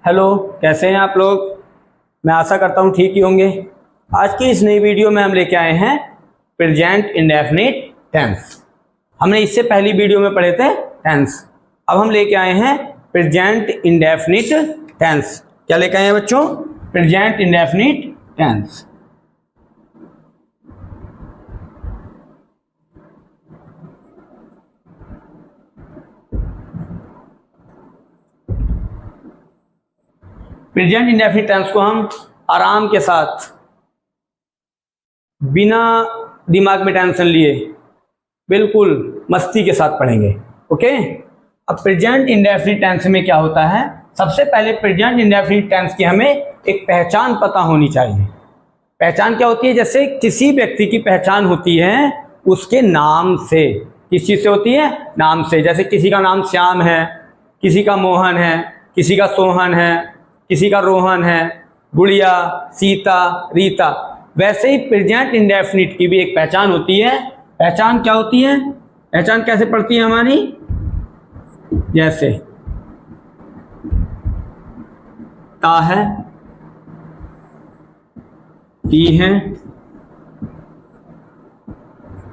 Hello, कैसे हैं आप लोग। मैं आशा करता हूँ ठीक ही होंगे। आज की इस नई वीडियो में हम लेके आए हैं प्रेजेंट इंडेफिनिट टेंस। हमने इससे पहली वीडियो में पढ़े थे टेंस। अब हम लेके आए हैं प्रेजेंट इंडेफिनिट टेंस। क्या लेके आए हैं बच्चों? Present indefinite tense. Present indefinite tense को हम आराम के साथ, बिना दिमाग में टेंशन लिए, बिल्कुल मस्ती के साथ पढ़ेंगे। ओके। अब प्रेजेंट इंडेफिनिट टेंस में क्या होता है? सबसे पहले प्रेजेंट इंडेफिनिट टेंस की हमें एक पहचान पता होनी चाहिए। पहचान क्या होती है? जैसे किसी व्यक्ति की पहचान होती है उसके नाम से। किस चीज से होती है? नाम से। जैसे किसी का नाम श्याम है, किसी का मोहन है, किसी का सोहन है, किसी का रोहन है, गुड़िया, सीता, रीता। वैसे ही प्रेजेंट इंडेफिनिट की भी एक पहचान होती है। पहचान क्या होती है? पहचान कैसे पड़ती है हमारी? जैसे ता है, ती है,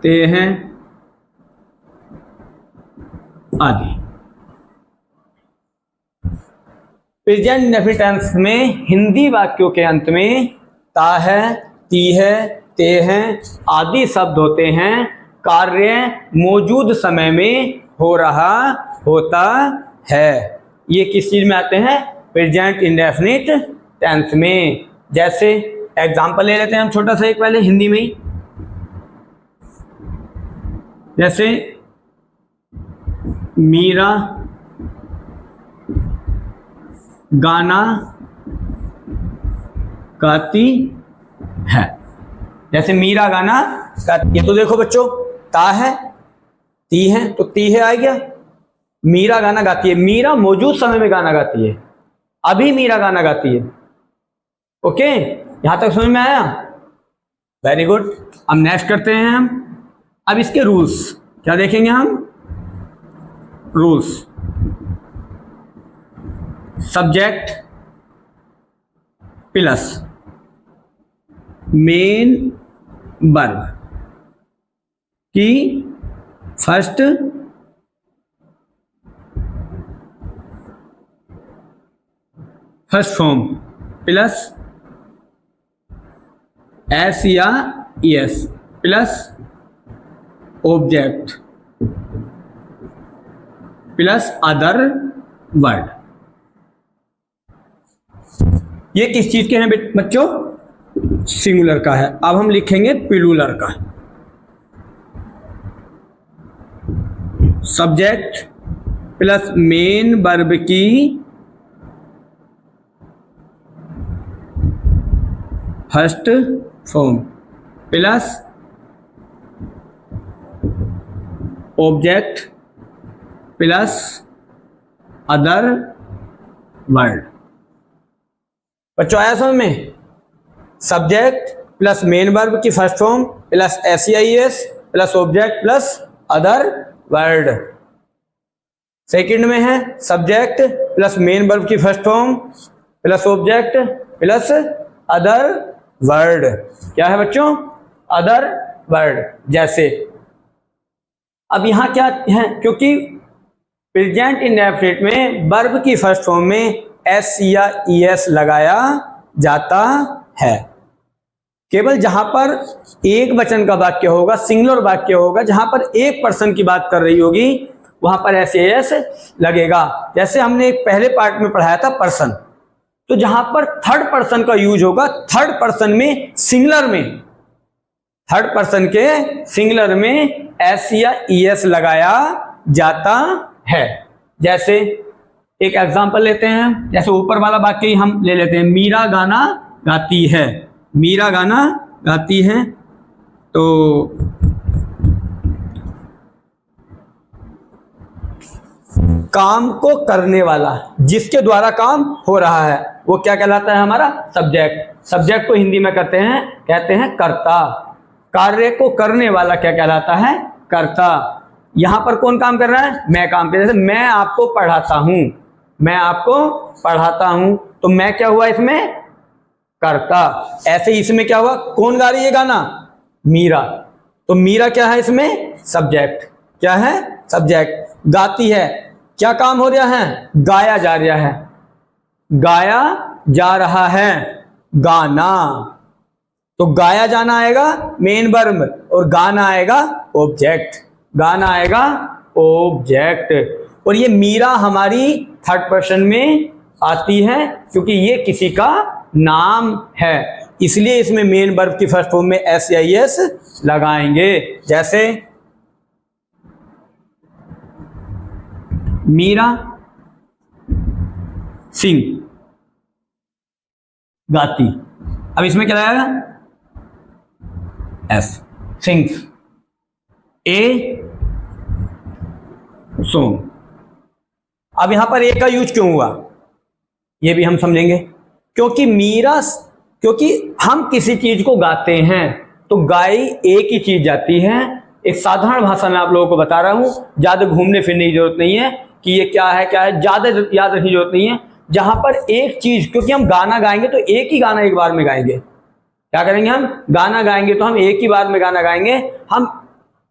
ते हैं आदि। प्रेजेंट इंडेफिनिट टेंस में हिंदी वाक्यों के अंत में ता है, ती है, ते हैं आदि शब्द होते हैं। कार्य मौजूद समय में हो रहा होता है। ये किस चीज में आते हैं? प्रेजेंट इंडेफिनिट टेंस में। जैसे एग्जांपल ले लेते हैं हम छोटा सा एक पहले हिंदी में ही। जैसे मीरा गाना गाती है। जैसे मीरा गाना गाती है, तो देखो बच्चों, ता है, ती है, तो ती है आ गया। मीरा गाना गाती है। मीरा मौजूद समय में गाना गाती है, अभी मीरा गाना गाती है। ओके, यहां तक समझ में आया? Very good. अब नेक्स्ट करते हैं हम। अब इसके रूल्स क्या देखेंगे हम? Rules. Subject plus main verb की फर्स्ट फॉर्म प्लस एस या ES plus object plus other word. ये किस चीज के हैं बच्चों? सिंगुलर का है। अब हम लिखेंगे प्लूरल का। सब्जेक्ट प्लस मेन वर्ब की first form plus object plus other word. बच्चों आया समझ में? सब्जेक्ट प्लस मेन वर्ब की first form plus S E I S plus object plus other word. Second में है सब्जेक्ट प्लस मेन वर्ब की first form plus object plus other word. क्या है बच्चों? Other word. जैसे अब यहां क्या है? क्योंकि प्रेजेंट इंडेफिनिट में वर्ब की फर्स्ट फॉर्म में एस या ईएस लगाया जाता है। केवल जहां पर एक वचन का वाक्य होगा, सिंगुलर वाक्य होगा, जहां पर एक पर्सन की बात कर रही होगी, वहां पर एस या ईएस लगेगा। जैसे हमने एक पहले पार्ट में पढ़ाया था पर्सन, तो जहां पर थर्ड पर्सन का यूज होगा, थर्ड पर्सन में सिंगुलर में, थर्ड पर्सन के सिंगुलर में एस या ईएस लगाया जाता है। जैसे एक एग्जांपल लेते हैं। जैसे ऊपर वाला वाक्य ही हम ले लेते हैं। मीरा गाना गाती है। मीरा गाना गाती है, तो काम को करने वाला, जिसके द्वारा काम हो रहा है, वो क्या कहलाता है? हमारा सब्जेक्ट। सब्जेक्ट को हिंदी में कहते हैं कर्ता। कार्य को करने वाला क्या कहलाता है? कर्ता। यहां पर कौन काम कर रहा है? मैं काम कर रहा हूं। जैसे मैं आपको पढ़ाता हूं, मैं आपको पढ़ाता हूं। तो मैं क्या हुआ इसमें, कर्ता। ऐसे ही इसमें क्या हुआ, कौन गा रही है गाना, मीरा। तो मीरा क्या है इसमें, सब्जेक्ट। क्या है, सब्जेक्ट। गाती है, क्या काम हो रहा है, गाया जा रहा है, गाया जा रहा है, गाना। तो गाया जाना आएगा मेन वर्ब और गाना आएगा ऑब्जेक्ट, गाना आएगा ऑब्जेक्ट। और ये मीरा हमारी थर्ड पर्सन में आती है क्योंकि ये किसी का नाम है, इसलिए इसमें मेन वर्ब की फर्स्ट फॉर्म में SIS लगाएंगे। जैसे मीरा सिंह, गाती। अब इसमें क्या लगेगा, S, सिंग्स। A song. अब यहां पर ए का यूज क्यों हुआ, ये भी हम समझेंगे। क्योंकि हम किसी चीज को गाते हैं तो गाई एक ही चीज जाती है। एक साधारण भाषा में आप लोगों को बता रहा हूं, ज्यादा घूमने फिरने की जरूरत नहीं है कि ये क्या है क्या है, ज्यादा याद रखने की जरूरत नहीं है। जहां पर एक चीज, क्योंकि हम गाना गाएंगे तो एक ही गाना एक बार में गाएंगे। क्या करेंगे, हम गाना गाएंगे तो हम एक ही बार में गाना गाएंगे। हम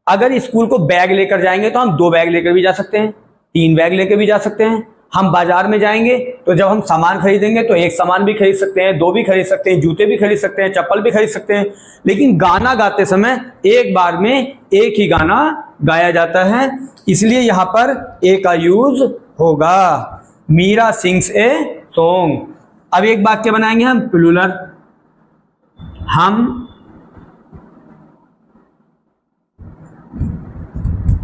अगर स्कूल को बैग लेकर जाएंगे तो हम 2 बैग लेकर भी जा सकते हैं, 3 बैग लेकर भी जा सकते हैं। हम बाजार में जाएंगे तो जब हम सामान खरीदेंगे तो एक सामान भी खरीद सकते हैं, 2 भी खरीद सकते हैं, जूते भी खरीद सकते हैं, चप्पल भी खरीद सकते हैं। लेकिन गाना गाते समय एक बार में एक ही गाना गाया जाता है, इसलिए यहां पर ए का यूज होगा। Meera sings a song. अब एक वाक्य बनाएंगे हम प्लूरल। हम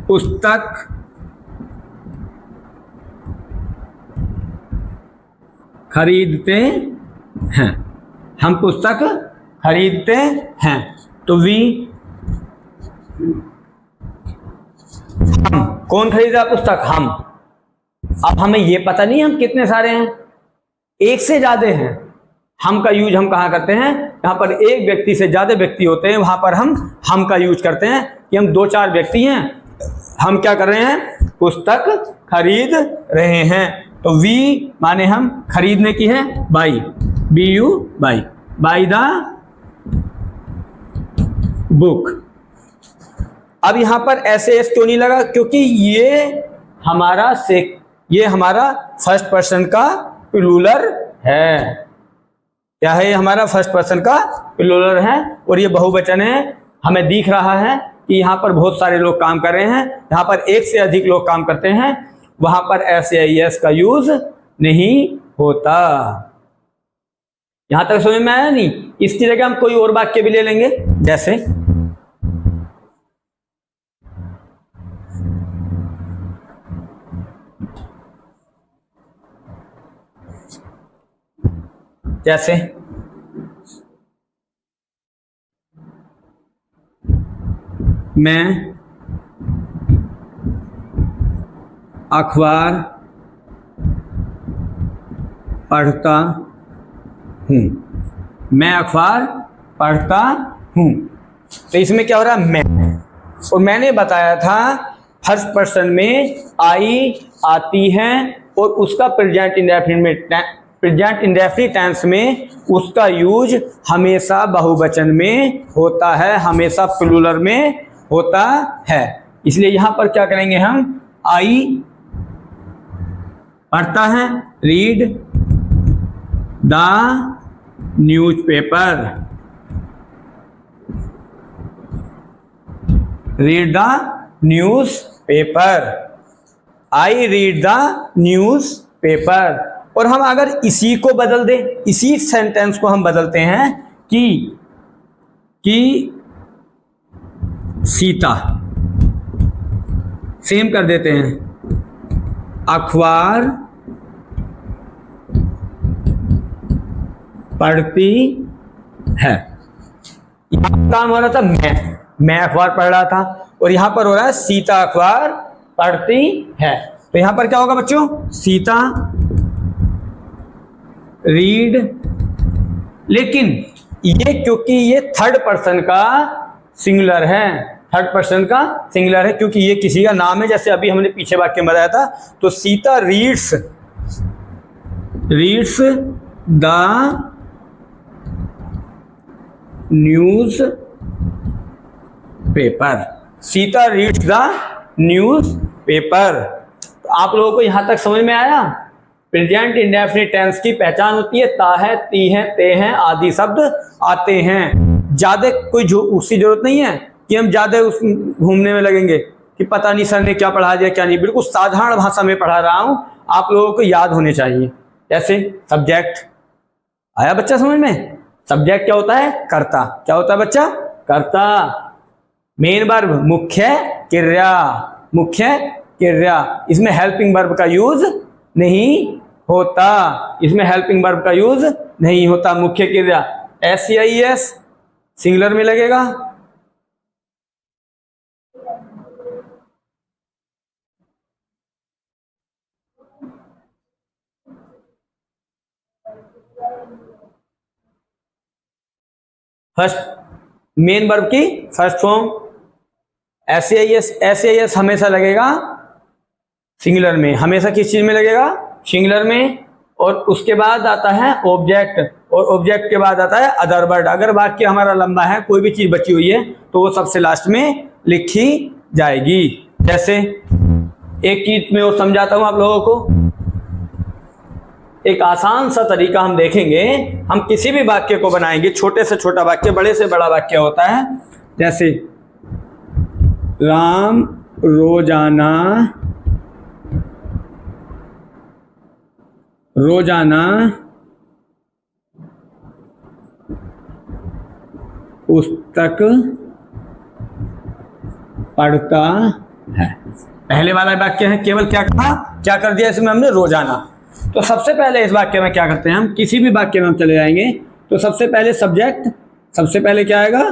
पुस्तक खरीदते हैं, हम पुस्तक खरीदते हैं। तो वी, हम, कौन खरीद रहा पुस्तक, हम। अब हमें ये पता नहीं हम कितने सारे हैं, एक से ज्यादा हैं। हम का यूज हम कहाँ करते हैं, यहाँ पर एक व्यक्ति से ज्यादा व्यक्ति होते हैं वहां पर हम का यूज करते हैं कि हम 2-4 व्यक्ति हैं, हम क्या कर रहे हैं, पुस्तक खरीद रहे हैं। तो वी माने हम, खरीदने की है by, BU by, by the book. अब यहां पर SAS क्यों नहीं लगा, क्योंकि ये हमारा फर्स्ट पर्सन का प्लूरल है। क्या है, ये हमारा फर्स्ट पर्सन का प्लूरल है और ये बहुवचन है। हमें दिख रहा है कि यहाँ पर बहुत सारे लोग काम कर रहे हैं, यहाँ पर एक से अधिक लोग काम करते हैं, वहां पर SAS का यूज नहीं होता। यहां तक समझ में आया नहीं। इसकी जगह हम कोई और वाक्य भी ले लेंगे, जैसे मैं अखबार पढ़ता हूं, मैं अखबार पढ़ता हूं। तो इसमें क्या हो रहा है, मैं। और मैंने बताया था फर्स्ट पर्सन में आई आती है और उसका प्रेजेंट इंडेफिनिट टेंस में उसका यूज हमेशा बहुवचन में होता है, हमेशा प्लूरल में होता है। इसलिए यहां पर क्या करेंगे हम, आई पढ़ता है, read the newspaper, read the newspaper, I read the newspaper. और हम अगर इसी को बदल दें, इसी सेंटेंस को हम बदलते हैं कि सीता, सेम कर देते हैं, अखबार पढ़ती है। यहां काम हो रहा था मैं अखबार पढ़ रहा था, और यहां पर हो रहा है सीता अखबार पढ़ती है। तो यहां पर क्या होगा बच्चों, सीता रीड। लेकिन ये क्योंकि ये थर्ड पर्सन का सिंगुलर है, थर्ड पर्सन का सिंगुलर है, क्योंकि ये किसी का नाम है। जैसे अभी हमने पीछे वाक्य में बताया था, तो Sita reads reads the news paper. Sita reads the news paper. तो आप लोगों को यहां तक समझ में आया? प्रेजेंट इंडेफिनिट टेंस की पहचान होती है ता है, ती है, ते हैं आदि शब्द आते हैं। ज्यादा कोई उसकी जरूरत नहीं है कि हम ज्यादा उस घूमने में लगेंगे कि पता नहीं सर ने क्या पढ़ा दिया क्या नहीं। बिल्कुल साधारण भाषा में पढ़ा रहा हूं, आप लोगों को याद होने चाहिए। जैसे सब्जेक्ट आया बच्चा समझ में? सब्जेक्ट क्या होता है? कर्ता। क्या होता है बच्चा? कर्ता। मेन वर्ब मुख्य क्रिया, मुख्य क्रिया। इसमें हेल्पिंग वर्ब का यूज नहीं होता, इसमें हेल्पिंग वर्ब का यूज नहीं होता। मुख्य क्रिया SEIS सिंगुलर में लगेगा। फर्स्ट मेन वर्ब की फर्स्ट फॉर्म SEIS हमेशा लगेगा सिंगुलर में। हमेशा किस चीज में लगेगा? सिंगुलर में। और उसके बाद आता है ऑब्जेक्ट, और ऑब्जेक्ट के बाद आता है अदर वर्ड। अगर वाक्य हमारा लंबा है, कोई भी चीज बची हुई है, तो वो सबसे लास्ट में लिखी जाएगी। जैसे एक चीज में और समझाता हूं आप लोगों को। एक आसान सा तरीका हम देखेंगे। हम किसी भी वाक्य को बनाएंगे, छोटे से छोटा वाक्य, बड़े से बड़ा वाक्य होता है। जैसे राम रोजाना पुस्तक पढ़ता है। पहले वाला वाक्य है, केवल क्या कहा, क्या कर दिया इसमें हमने? रोजाना। तो सबसे पहले इस वाक्य में क्या करते हैं हम? किसी भी वाक्य में हम चले जाएंगे तो सबसे पहले सब्जेक्ट, सबसे पहले क्या आएगा?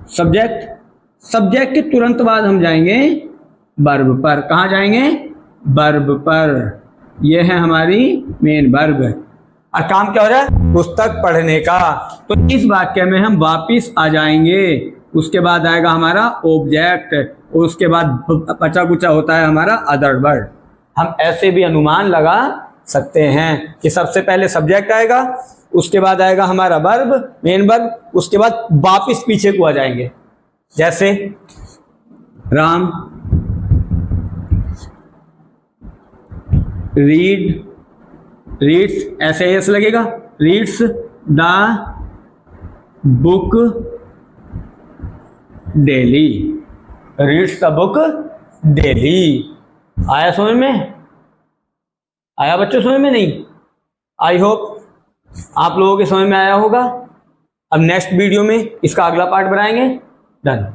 सब्जेक्ट। सब्जेक्ट के तुरंत बाद हम जाएंगे वर्ब पर। कहां जाएंगे? वर्ब पर। यह है हमारी मेन वर्ब। और काम क्या हो रहा है? पुस्तक पढ़ने का। तो इस वाक्य में हम वापिस आ जाएंगे। उसके बाद आएगा हमारा ऑब्जेक्ट, और उसके बाद बचा कुचा होता है हमारा अदर वर्ड। हम ऐसे भी अनुमान लगा सकते हैं कि सबसे पहले सब्जेक्ट आएगा, उसके बाद आएगा हमारा वर्ब, मेन वर्ब, उसके बाद वापिस पीछे को आ जाएंगे। जैसे राम रीड्स SIS लगेगा। Reads the book daily. Reads the book daily. आया समझ में? आया बच्चों समझ में? नहीं? आई होप आप लोगों के समझ में आया होगा। अब नेक्स्ट वीडियो में इसका अगला पार्ट बनाएंगे। डन।